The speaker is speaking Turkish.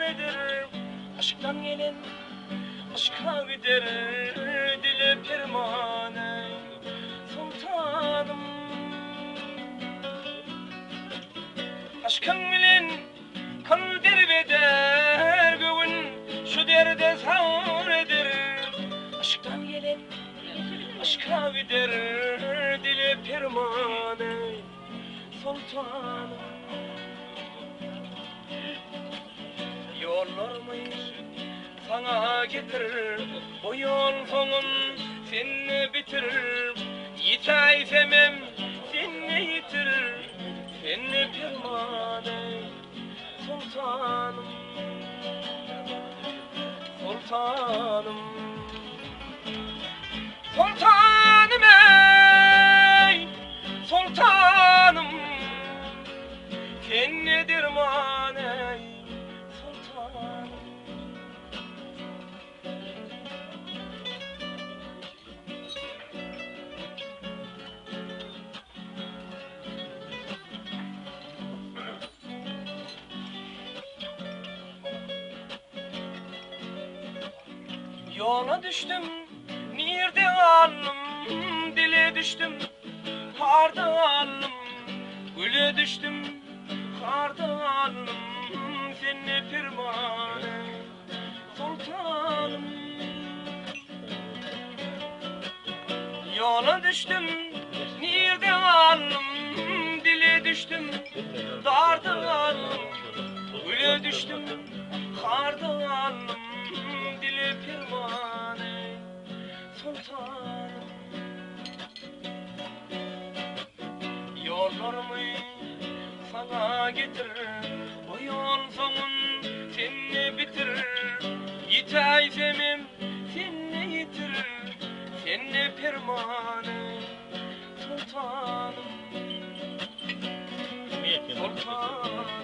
edir. Aşktan gelen aşka gider, dile permane sultanım. Aşkın bilen kan derbeder, bugün şu derde sağır edir. Aşktan gelen aşka gider, dile permane sultanım. Yollarımı sana getirir, bu yol sonun seni bitirir. Yitay semem seni yitirir, seni permane sultanım. Sultanım, sultanım ey sultanım, sen nedir mane sultanım. Yola düştüm, nerede alım, dile düştüm, harda alım, güle düştüm, harda alım, seni permane sultanım. Yola düştüm, nerede alım, dile düştüm, darda alım, güle düştüm, harda alım, dile pervane sultanım. Yollarımı sana getirir, bu yol sonun seni bitirir. Yitay semim seni yitirir, seni pervane sultanım. Sultanım.